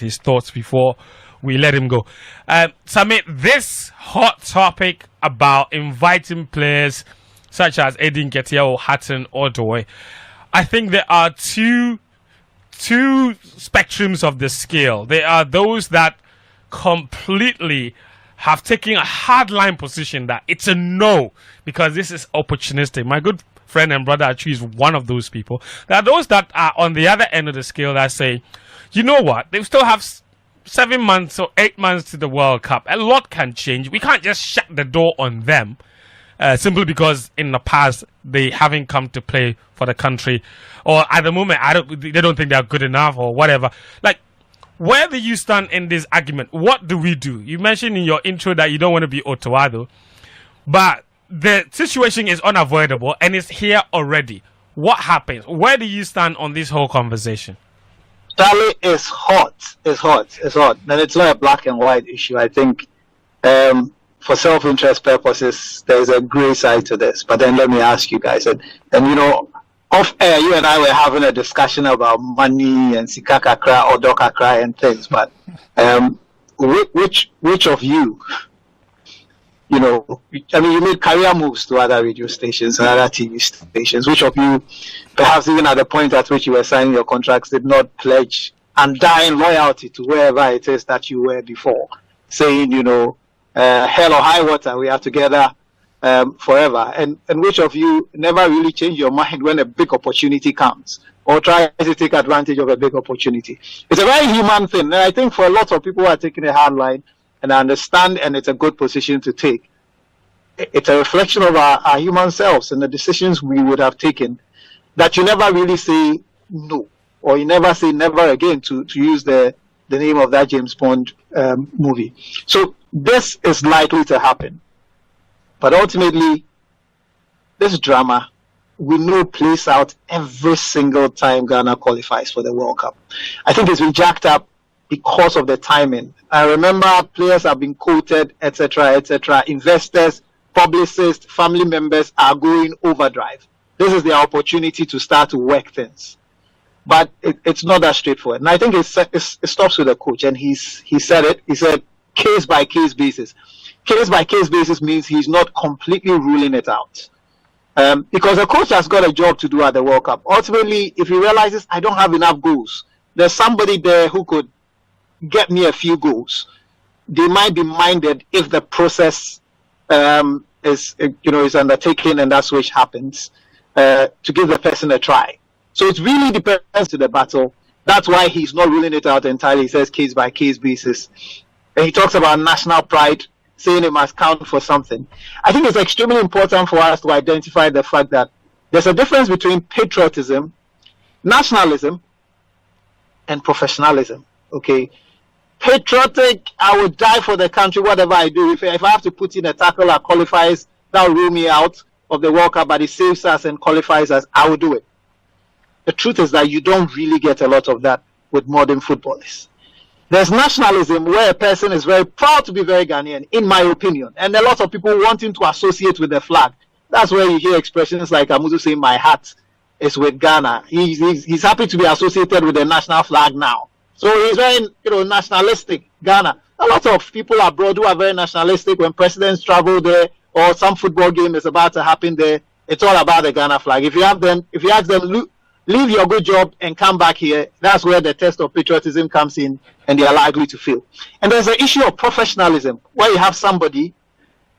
his thoughts before we let him go. Sammy, this hot topic about inviting players such as Eddie Nketiah or Hudson Odoi, I think there are two spectrums of the scale. There are those that completely have taken a hardline position that it's a no because this is opportunistic. My good friend and brother Achu is one of those people. There are those that are on the other end of the scale that say, you know what, they still have 7 months or 8 months to the World Cup. A lot can change. We can't just shut the door on them simply because in the past they haven't come to play for the country, or at the moment they don't think they're good enough or whatever. Like, where do you stand in this argument? What do we do? You mentioned in your intro that you don't want to be Otoado, but the situation is unavoidable and it's here already. What happens? Where do you stand on this whole conversation? Charlie, is hot. It's hot. And it's not a black and white issue. I think for self-interest purposes, there's a grey side to this. But then let me ask you guys, and you know, off air, you and I were having a discussion about money and Sika Kakra or Dokakra and things. But which of you, you know, I mean, you made career moves to other radio stations and other TV stations. Which of you, perhaps even at the point at which you were signing your contracts, did not pledge undying loyalty to wherever it is that you were before, saying, you know, hell or high water, we are together forever? And which of you never really change your mind when a big opportunity comes or try to take advantage of a big opportunity? It's a very human thing. And I think for a lot of people who are taking a hard line, and I understand, and it's a good position to take, it's a reflection of our human selves and the decisions we would have taken, that you never really say no, or you never say never again, to use the name of that James Bond movie. So this is likely to happen. But ultimately, this drama, we know, plays out every single time Ghana qualifies for the World Cup. I think it's been jacked up because of the timing. I remember players have been quoted, etc., etc. Investors, publicists, family members are going overdrive. This is their opportunity to start to work things. But it's not that straightforward. And I think it stops with the coach. And he said it. He said case-by-case basis. Case-by-case basis means he's not completely ruling it out. Because the coach has got a job to do at the World Cup. Ultimately, if he realizes I don't have enough goals, there's somebody there who could get me a few goals. They might be minded if the process is undertaken and that's which happens, to give the person a try. So it really depends to the battle. That's why he's not ruling it out entirely. He says case by case basis. And he talks about national pride, saying it must count for something. I think it's extremely important for us to identify the fact that there's a difference between patriotism, nationalism, and professionalism. Okay? Patriotic, I would die for the country, whatever I do. If I have to put in a tackle that qualifies, that'll rule me out of the World Cup, but it saves us and qualifies us, I will do it. The truth is that you don't really get a lot of that with modern footballers. There's nationalism where a person is very proud to be very Ghanaian, in my opinion, and a lot of people wanting to associate with the flag. That's where you hear expressions like Amuzu saying, my heart is with Ghana. He's happy to be associated with the national flag now. So he's very, nationalistic, Ghana. A lot of people abroad who are very nationalistic, when presidents travel there or some football game is about to happen there, it's all about the Ghana flag. If you ask them, leave your good job and come back here, that's where the test of patriotism comes in and they are likely to fail. And there's an issue of professionalism where you have somebody,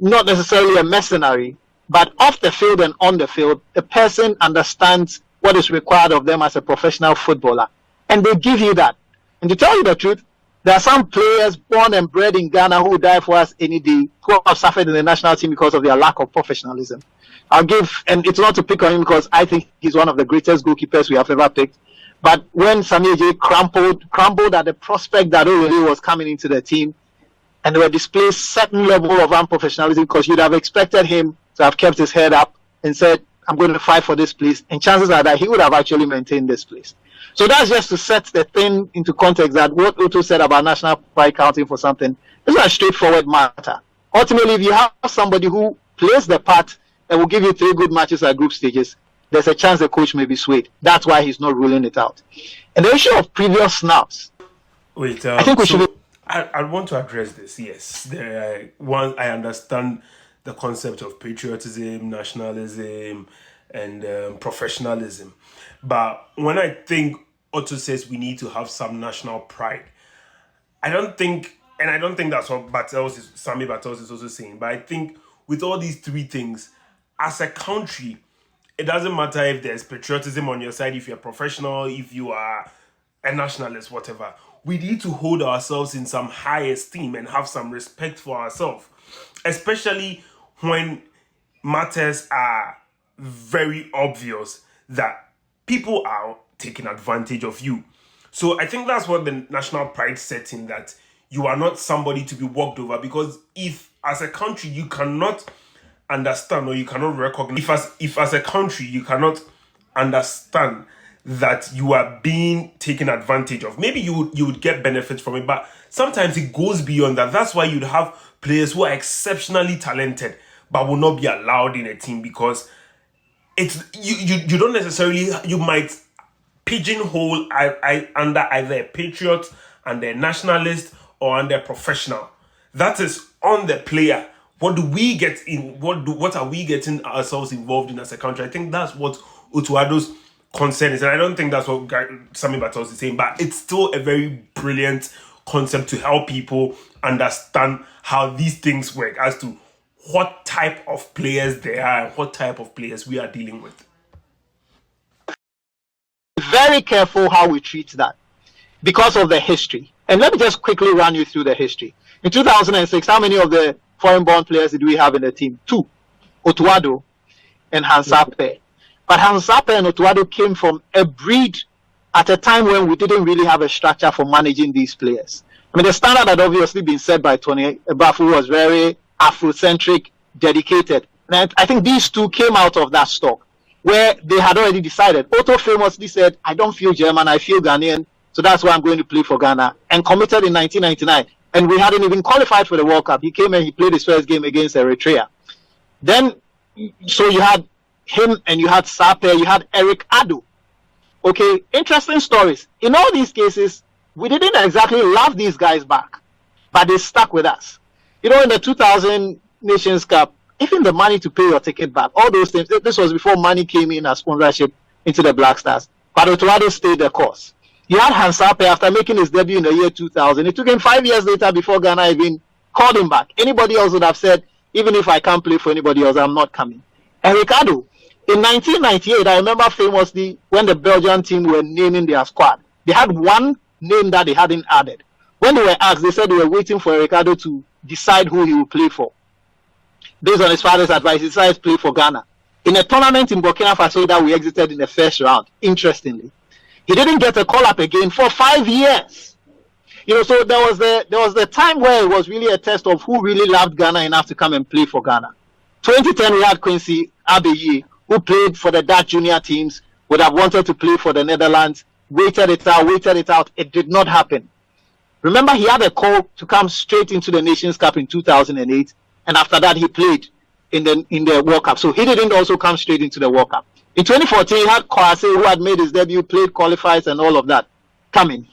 not necessarily a mercenary, but off the field and on the field, the person understands what is required of them as a professional footballer. And they give you that. And to tell you the truth, there are some players born and bred in Ghana who die for us any day, who have suffered in the national team because of their lack of professionalism. And it's not to pick on him because I think he's one of the greatest goalkeepers we have ever picked. But when Sammy crumbled at the prospect that Orele was coming into the team, and they were displaying certain level of unprofessionalism, because you'd have expected him to have kept his head up and said, I'm going to fight for this place. And chances are that he would have actually maintained this place. So that's just to set the thing into context that what Otto said about national pride counting for something is not a straightforward matter. Ultimately, if you have somebody who plays the part and will give you 3 good matches at group stages, there's a chance the coach may be swayed. That's why he's not ruling it out. And the issue of previous snaps, Wait, I think we should be. I want to address this. Yes, one, I understand the concept of patriotism, nationalism, and professionalism, but when I think Otto says we need to have some national pride, I don't think, and I don't think that's what Sammy Bartels is also saying. But I think with all these three things, as a country, it doesn't matter if there's patriotism on your side, if you're professional, if you are a nationalist, whatever. We need to hold ourselves in some high esteem and have some respect for ourselves, especially when matters are very obvious that people are taking advantage of you. So I think that's what the national pride sets in, that you are not somebody to be walked over, because if as a country you cannot understand or you cannot recognize, if as a country you cannot understand that you are being taken advantage of, maybe you would get benefits from it, but sometimes it goes beyond that. That's why you'd have players who are exceptionally talented but will not be allowed in a team, because it's you don't necessarily, you might pigeonhole under either a patriot and a nationalist or under a professional. That is on the player. What do we get in? What are we getting ourselves involved in as a country? I think that's what Utuado's concern is, and I don't think that's what Sammy Bartels is saying. But it's still a very brilliant concept to help people understand how these things work, as to what type of players they are and what type of players we are dealing with. Very careful how we treat that because of the history. And let me just quickly run you through the history. In 2006, how many of the foreign-born players did we have in the team? 2, Otuado and Hansape. But Hansape and Otuado came from a breed at a time when we didn't really have a structure for managing these players. I mean, the standard had obviously been set by Tony Ebafu, who was very Afrocentric, dedicated. And I think these two came out of that stock, where they had already decided. Otto famously said, I don't feel German, I feel Ghanaian, so that's why I'm going to play for Ghana, and committed in 1999. And we hadn't even qualified for the World Cup. He came and he played his first game against Eritrea. Then, so you had him and you had Sape, you had Eric Ado. Okay, interesting stories. In all these cases, we didn't exactly love these guys back, but they stuck with us. You know, in the 2000 Nations Cup, even the money to pay your ticket back, all those things, this was before money came in as sponsorship into the Black Stars. But Otuado stayed the course. You had Hansape after making his debut in the year 2000. It took him 5 years later before Ghana even called him back. Anybody else would have said, even if I can't play for anybody else, I'm not coming. And Ricardo, in 1998, I remember famously when the Belgian team were naming their squad, they had one name that they hadn't added. When they were asked, they said they were waiting for Ricardo to decide who he would play for. Based on his father's advice, he decided to play for Ghana. In a tournament in Burkina Faso that we exited in the first round, interestingly, he didn't get a call-up again for 5 years. You know, so there was the time where it was really a test of who really loved Ghana enough to come and play for Ghana. 2010, we had Quincy Abeye, who played for the Dutch junior teams, would have wanted to play for the Netherlands, waited it out. It did not happen. Remember, he had a call to come straight into the Nations Cup in 2008, and after that, he played in the World Cup. So he didn't also come straight into the World Cup. In 2014, he had Kwase, who had made his debut, played, qualifies, and all of that coming.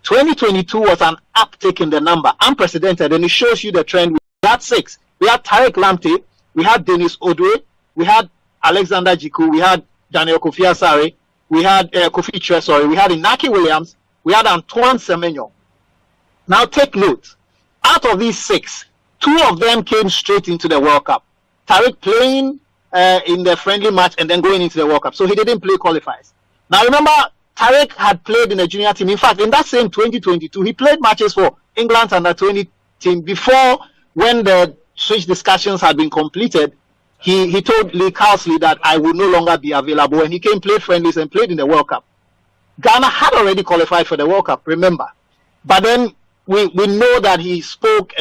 2022 was an uptick in the number, unprecedented, and it shows you the trend. We had 6. We had Tarek Lamptey, we had Dennis Odoi, we had Alexander Jiku, we had Daniel Kofi Asare, we had Kofi Tre, we had Inaki Williams, we had Antoine Semenyo. Now take note, out of these 6, 2 of them came straight into the World Cup. Tarek playing in the friendly match and then going into the World Cup. So he didn't play qualifiers. Now remember, Tarek had played in the junior team. In fact, in that same 2022, he played matches for England's under-20 team before, when the switch discussions had been completed. He told Lee Carsley that I would no longer be available, and he came, played friendlies, and played in the World Cup. Ghana had already qualified for the World Cup, remember. But then we know that he spoke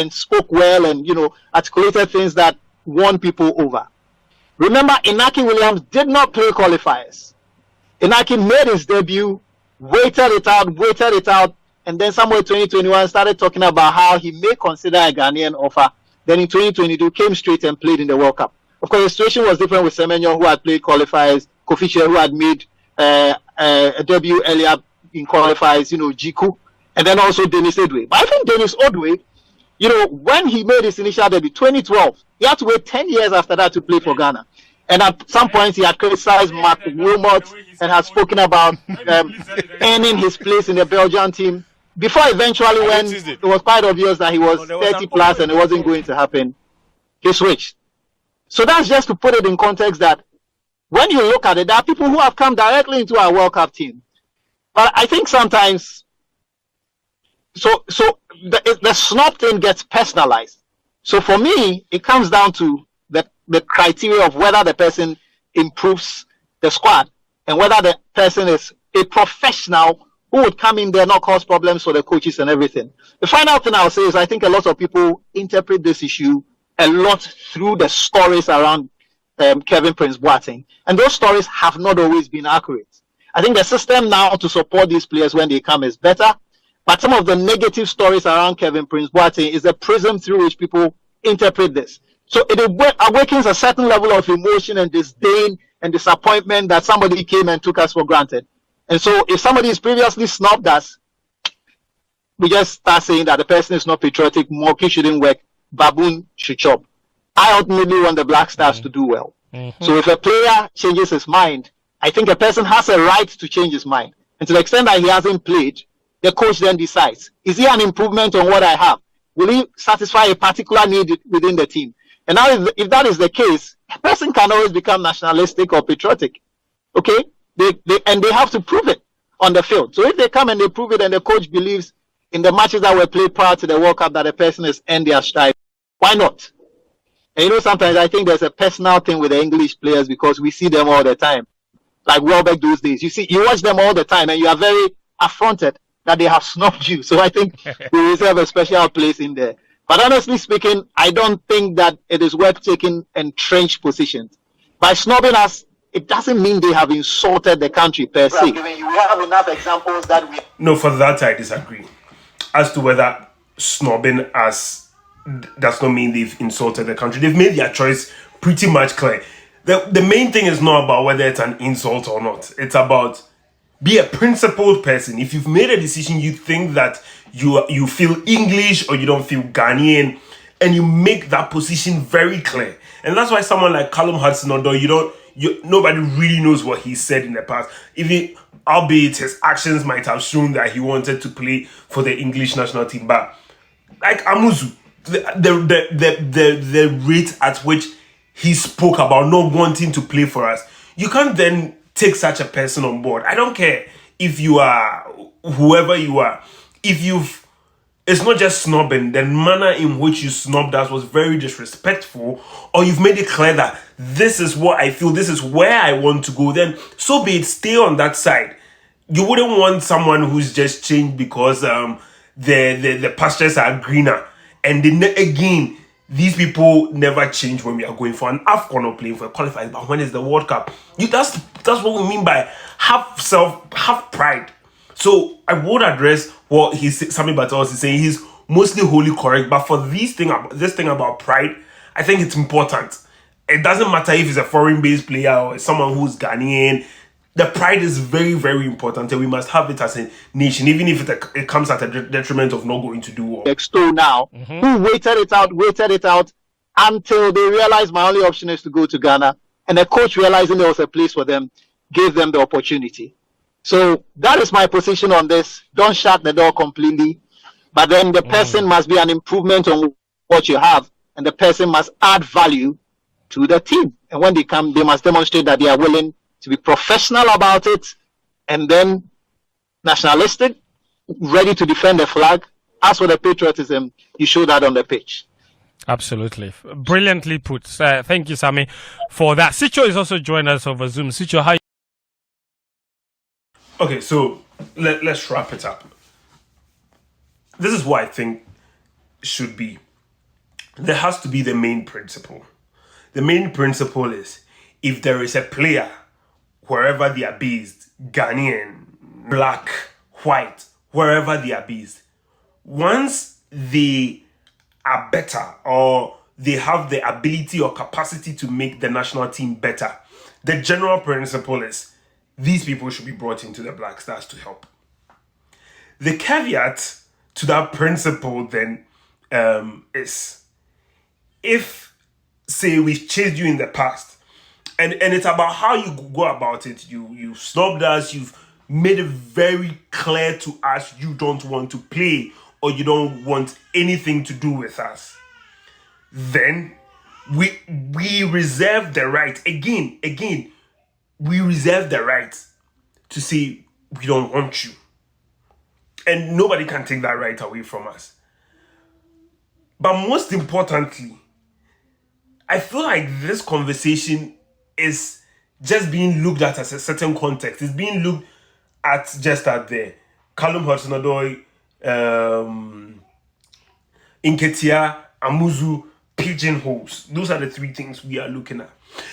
well and, you know, articulated things that won people over. Remember, Inaki Williams did not play qualifiers. Inaki made his debut, waited it out, and then somewhere 2021 started talking about how he may consider a Ghanaian offer. Then in 2022 came straight and played in the World Cup. Of course, the situation was different with Semenyo, who had played qualifiers, Kofi Tre, who had made a debut earlier in qualifiers, you know, Jiku and then also Dennis Odoi. But I think Dennis Odoi, when he made his initial debut, 2012, he had to wait 10 years after that to play for Ghana. And at some point, he had criticized Mark Wilmot and had spoken about earning his place in the Belgian team. Before eventually, when it was quite obvious that he was 30 plus and it wasn't going to happen, he switched. So that's just to put it in context that when you look at it, there are people who have come directly into our World Cup team. But I think sometimes, the snub thing gets personalized. So for me, it comes down to the criteria of whether the person improves the squad and whether the person is a professional who would come in there, not cause problems for the coaches and everything. The final thing I'll say is I think a lot of people interpret this issue a lot through the stories around Kevin Prince Boateng. And those stories have not always been accurate. I think the system now to support these players when they come is better. But some of the negative stories around Kevin Prince Boateng is the prism through which people interpret this. So it awakens a certain level of emotion and disdain and disappointment that somebody came and took us for granted. And so if somebody is previously snubbed us, we just start saying that the person is not patriotic, monkey shouldn't work, baboon should chop. I ultimately want the Black Stars to do well. So if a player changes his mind, I think a person has a right to change his mind. And to the extent that he hasn't played, the coach then decides, is he an improvement on what I have? Will he satisfy a particular need within the team? And now if that is the case, a person can always become nationalistic or patriotic. Okay? They have to prove it on the field. So if they come and they prove it and the coach believes in the matches that were played prior to the World Cup that the person has earned their stride, why not? And sometimes I think there's a personal thing with the English players because we see them all the time. Like Welbeck those days. You watch them all the time and you are very affronted that they have snubbed you. So I think we reserve a special place in there. But honestly speaking, I don't think that it is worth taking entrenched positions. By snubbing us, it doesn't mean they have insulted the country per se. You have enough examples that we... No, for that I disagree. As to whether snubbing us does not mean they've insulted the country. They've made their choice pretty much clear. The main thing is not about whether it's an insult or not. It's about be a principled person. If you've made a decision, you think that you feel English or you don't feel Ghanaian, and you make that position very clear. And that's why someone like Callum Hudson-Odoi, nobody really knows what he said in the past. Albeit his actions might have shown that he wanted to play for the English national team. But like Amuzu, the rate at which he spoke about not wanting to play for us, you can't then take such a person on board. I don't care if you are whoever you are. It's not just snubbing. The manner in which you snubbed us was very disrespectful, or you've made it clear that this is what I feel, this is where I want to go, then so be it, stay on that side. You wouldn't want someone who's just changed because the pastures are greener. And then again, these people never change when we are going for an AFCON or playing for a qualifier. But when is the World Cup? That's what we mean by have pride. So I would address what Sammy Bartels is saying. He's mostly wholly correct. But for this thing about pride, I think it's important. It doesn't matter if it's a foreign-based player or someone who's Ghanaian. The pride is very, very important, and we must have it as a nation, even if it comes at a detriment of not going to do well. Extol now, who waited it out until they realized my only option is to go to Ghana, and the coach, realizing there was a place for them, gave them the opportunity. So that is my position on this. Don't shut the door completely, but then the person must be an improvement on what you have, and the person must add value to the team. And when they come, they must demonstrate that they are willing to be professional about it, and then nationalistic, ready to defend the flag. As for the patriotism, you show that on the pitch. Absolutely. Brilliantly put. Thank you, Sammy, for that. Sicho is also joining us over Zoom. Sicho, how? Okay, so let's wrap it up. This is what I think should be. There has to be the main principle. The main principle is if there is a player, wherever they are based, Ghanaian, black, white, wherever they are based, once they are better or they have the ability or capacity to make the national team better, the general principle is these people should be brought into the Black Stars to help. The caveat to that principle then is, if, say, we've chased you in the past, and it's about how you go about it. You snubbed us. You've made it very clear to us you don't want to play, or you don't want anything to do with us. Then we reserve the right. Again, we reserve the right to say we don't want you. And nobody can take that right away from us. But most importantly, I feel like this conversation is just being looked at as a certain context. It's being looked at just out there. Callum Hudson Odoi, Nketiah, Amuzu, pigeonholes. Those are the three things we are looking at.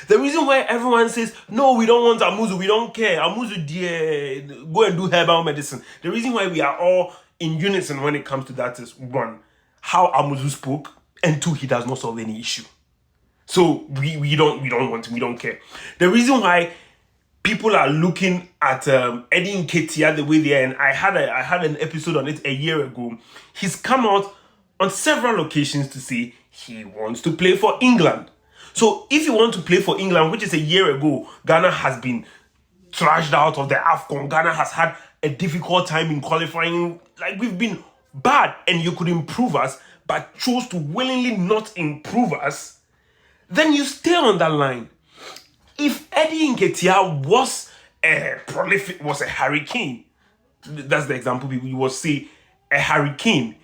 The reason why everyone says, no, we don't want Amuzu, we don't care. Amuzu, dear, go and do herbal medicine. The reason why we are all in unison when it comes to that is, one, how Amuzu spoke, and two, he does not solve any issue. So we don't want him, we don't care. The reason why people are looking at Eddie Nketiah the way they are, and I had an episode on it a year ago. He's come out on several occasions to say he wants to play for England. So if you want to play for England, which is a year ago, Ghana has been trashed out of the AFCON. Ghana has had a difficult time in qualifying. Like, we've been bad, and you could improve us, but chose to willingly not improve us. Then you stay on that line. If Eddie Nketiah was a prolific, was a hurricane, that's the example people would say, a hurricane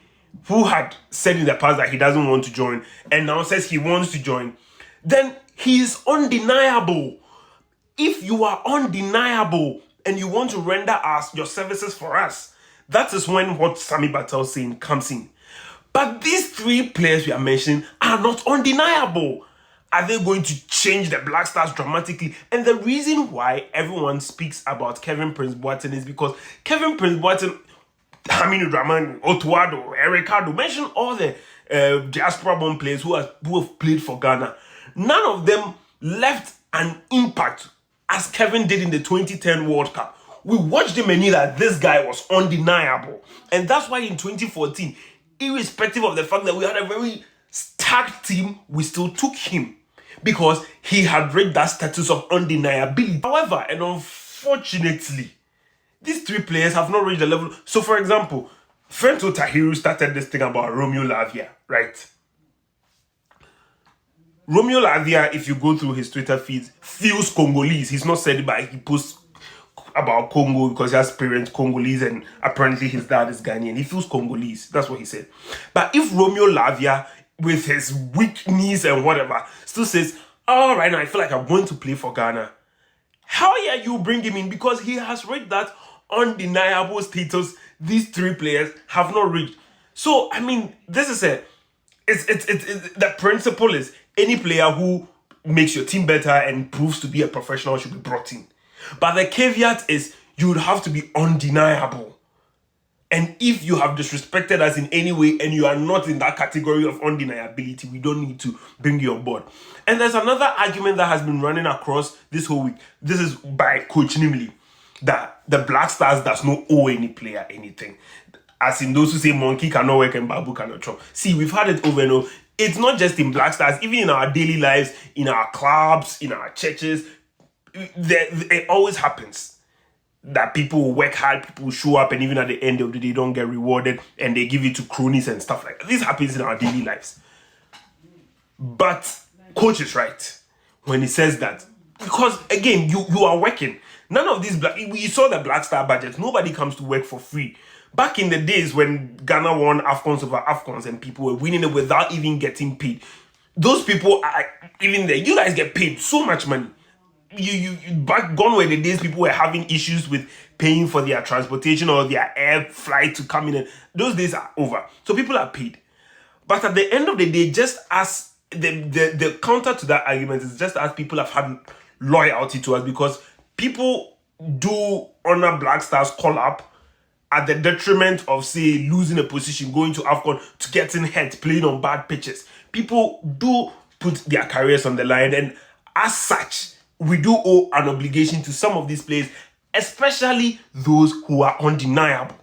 who had said in the past that he doesn't want to join and now says he wants to join, then he is undeniable. If you are undeniable and you want to render us your services for us, that is when what Sammy Bartels saying comes in. But these three players we are mentioning are not undeniable. Are they going to change the Black Stars dramatically? And the reason why everyone speaks about Kevin Prince Boateng is because Kevin Prince Boateng, Haminu Draman, Otuado, Ericado, mention all the diaspora-born players who have played for Ghana. None of them left an impact as Kevin did in the 2010 World Cup. We watched him and knew that this guy was undeniable. And that's why in 2014, irrespective of the fact that we had a very stacked team, we still took him, because he had reached that status of undeniability. However, and unfortunately, these three players have not reached the level. So, for example, Fento Tahiru started this thing about Romeo Lavia, right? Romeo Lavia, if you go through his Twitter feeds, feels Congolese. He's not said it, but he posts about Congo because he has parents Congolese and apparently his dad is Ghanaian. He feels Congolese. That's what he said. But if Romeo Lavia, with his weak knees and whatever, still says, oh, right now I feel like I'm going to play for Ghana, how are you bring him in? Because he has reached that undeniable status these three players have not reached. So, I mean, this is the principle is any player who makes your team better and proves to be a professional should be brought in. But the caveat is you would have to be undeniable. And if you have disrespected us in any way and you are not in that category of undeniability, we don't need to bring you on board. And there's another argument that has been running across this whole week. This is by Coach Nimley, that the Black Stars does not owe any player anything. As in those who say monkey cannot work and babu cannot chop. See, we've had it over and over. It's not just in Black Stars, even in our daily lives, in our clubs, in our churches. It always happens that people work hard, people show up, and even at the end of the day, don't get rewarded, and they give it to cronies and stuff like that. This happens in our daily lives. But Coach is right when he says that. Because, again, you are working. None of these, you saw the Black Star budget. Nobody comes to work for free. Back in the days when Ghana won AFCONs over AFCONs and people were winning it without even getting paid, those people are even there. You guys get paid so much money. You back gone were the days people were having issues with paying for their transportation or their air flight to come in. And those days are over. So people are paid. But at the end of the day, just as the counter to that argument is just as people have had loyalty to us, because people do honor Black Stars call up at the detriment of, say, losing a position, going to AFCON, to getting hurt, playing on bad pitches. People do put their careers on the line, and as such, we do owe an obligation to some of these players, especially those who are undeniable.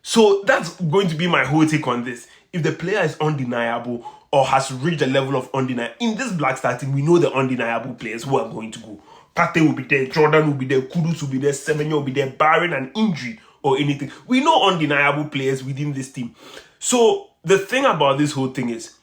So that's going to be my whole take on this. If the player is undeniable or has reached a level of undeniable, in this Black Star team, we know the undeniable players who are going to go. Pate will be there, Jordan will be there, Kudus will be there, Semenyo will be there, barring an injury or anything. We know undeniable players within this team. So the thing about this whole thing is,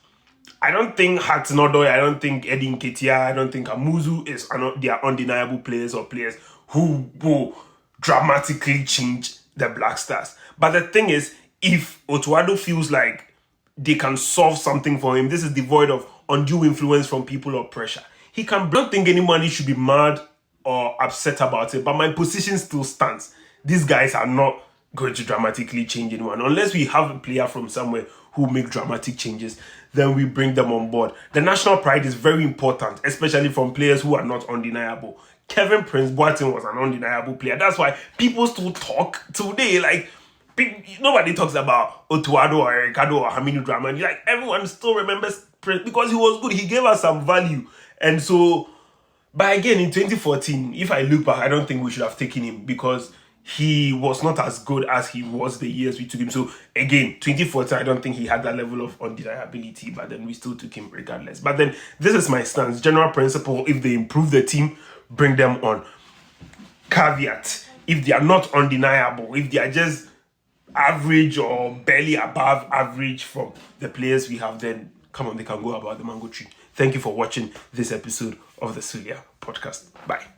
I don't think Hudson Odoi, I don't think Eddie Nketiah, I don't think Amuzu they are undeniable players or players who will dramatically change the Black Stars. But the thing is, if Otuado feels like they can solve something for him, this is devoid of undue influence from people or pressure, he can. I don't think anybody should be mad or upset about it, but my position still stands. These guys are not going to dramatically change anyone. Unless we have a player from somewhere who make dramatic changes, then we bring them on board. The national pride is very important, especially from players who are not undeniable. Kevin Prince Boateng was an undeniable player. That's why people still talk today. Like, nobody talks about Otuado or Ricardo or Hamidou Dramani. Like, everyone still remembers Prince because he was good. He gave us some value. And so, but again, in 2014, if I look back, I don't think we should have taken him because he was not as good as he was the years we took him. So again, 2014, I don't think he had that level of undeniability, but then we still took him regardless. But then this is my stance. General principle, if they improve the team, bring them on. Caveat, if they are not undeniable, if they are just average or barely above average from the players we have, then come on, they can go about the mango tree. Thank you for watching this episode of the Sulia podcast. Bye.